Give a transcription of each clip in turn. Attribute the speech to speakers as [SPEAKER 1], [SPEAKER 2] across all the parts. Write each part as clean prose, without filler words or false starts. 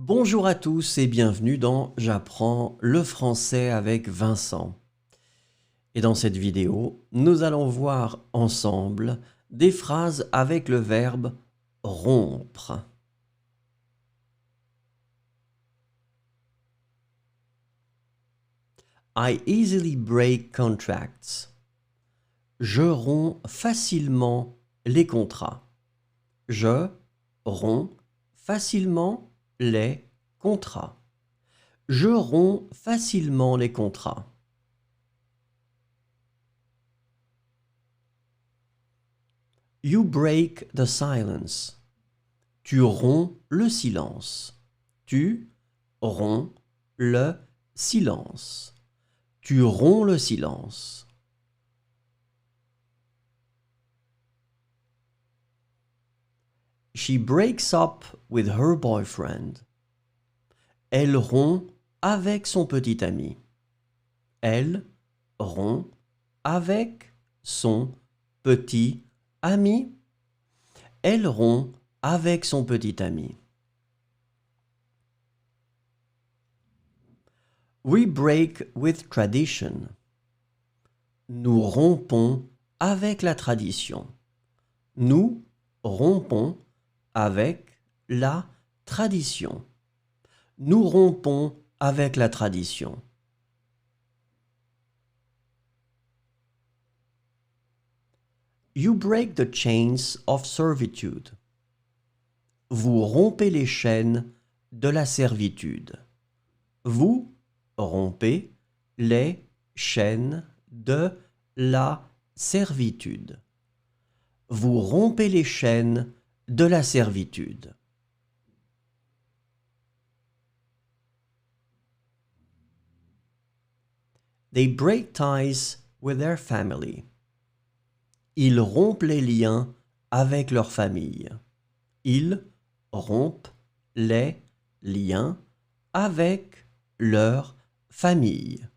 [SPEAKER 1] Bonjour à tous et bienvenue dans J'apprends le français avec Vincent. Et dans cette vidéo, nous allons voir ensemble des phrases avec le verbe rompre. I easily break contracts. Je romps facilement les contrats. Je romps facilement les contrats. Je romps facilement les contrats. You break the silence. Tu romps le silence. Tu romps le silence. Tu romps le silence. She breaks up with her boyfriend. Elle rompt avec son petit ami. Elle rompt avec son petit ami. Elle rompt avec son petit ami. We break with tradition. Nous rompons avec la tradition. Nous rompons avec la tradition. Nous rompons avec la tradition. You break the chains of servitude. Vous rompez les chaînes de la servitude. Vous rompez les chaînes de la servitude. Vous rompez les chaînes de la servitude. They break ties with their family. Ils rompent les liens avec leur famille. Ils rompent les liens avec leur famille.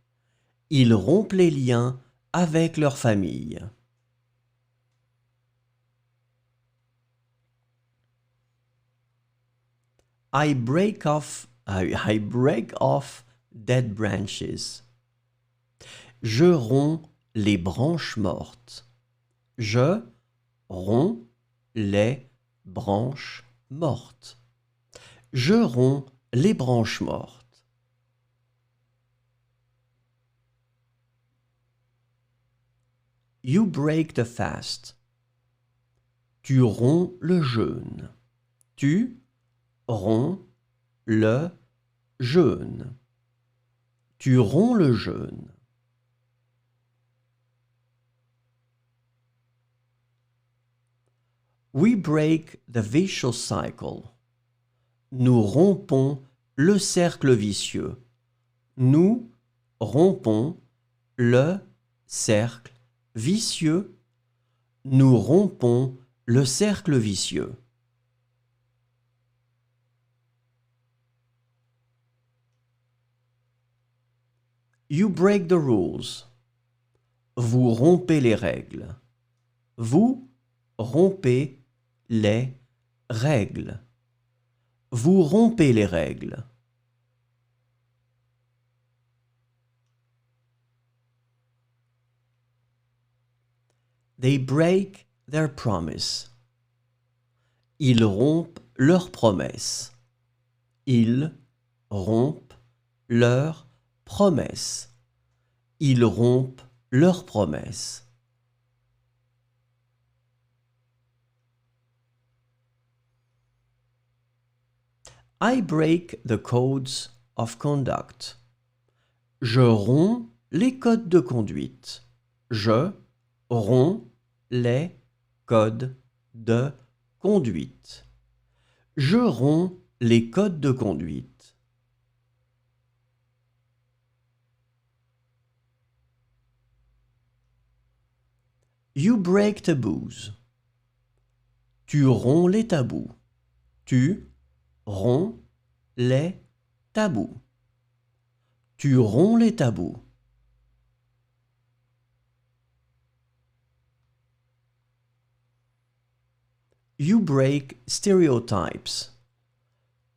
[SPEAKER 1] Ils rompent les liens avec leur famille. I break off dead branches. Je romps les branches mortes. Je romps les branches mortes. Je romps les branches mortes. You break the fast. Tu romps le jeûne. Tu romps le jeûne. Tu romps le jeûne. We break the vicious cycle. Nous rompons le cercle vicieux. Nous rompons le cercle vicieux. Nous rompons le cercle vicieux. You break the rules. Vous rompez les règles. Vous rompez les règles. Vous rompez les règles. They break their promise. Ils rompent leur promesse. Ils rompent leur promesse. Ils rompent leur promesse. I break the codes of conduct. Je romps les codes de conduite. Je romps les codes de conduite. Je romps les codes de conduite. You break taboos. Tu romps les tabous. Tu romps les tabous. Tu romps les tabous. You break stereotypes.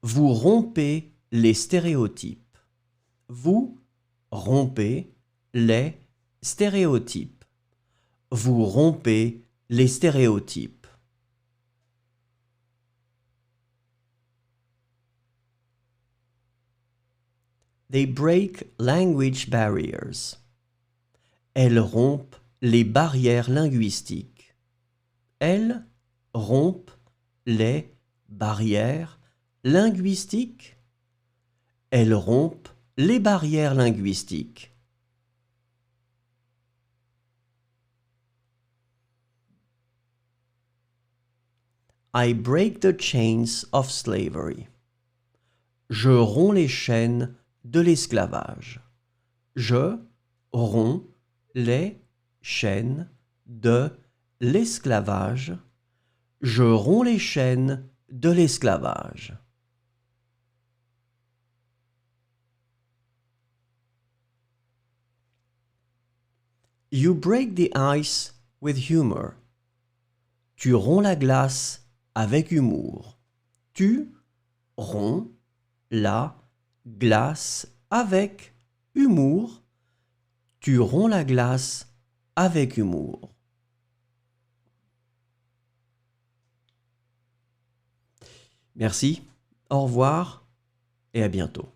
[SPEAKER 1] Vous rompez les stéréotypes. Vous rompez les stéréotypes. Vous rompez les stéréotypes. They break language barriers. Elles rompent les barrières linguistiques. Elles rompent les barrières linguistiques. Elles rompent les barrières linguistiques. I break the chains of slavery. Je romps les chaînes de l'esclavage. Je romps les chaînes de l'esclavage. Je romps les chaînes de l'esclavage. You break the ice with humor. Tu romps la glace avec humour. Tu romps la glace avec humour. Tu romps la glace avec humour. Merci, au revoir et à bientôt.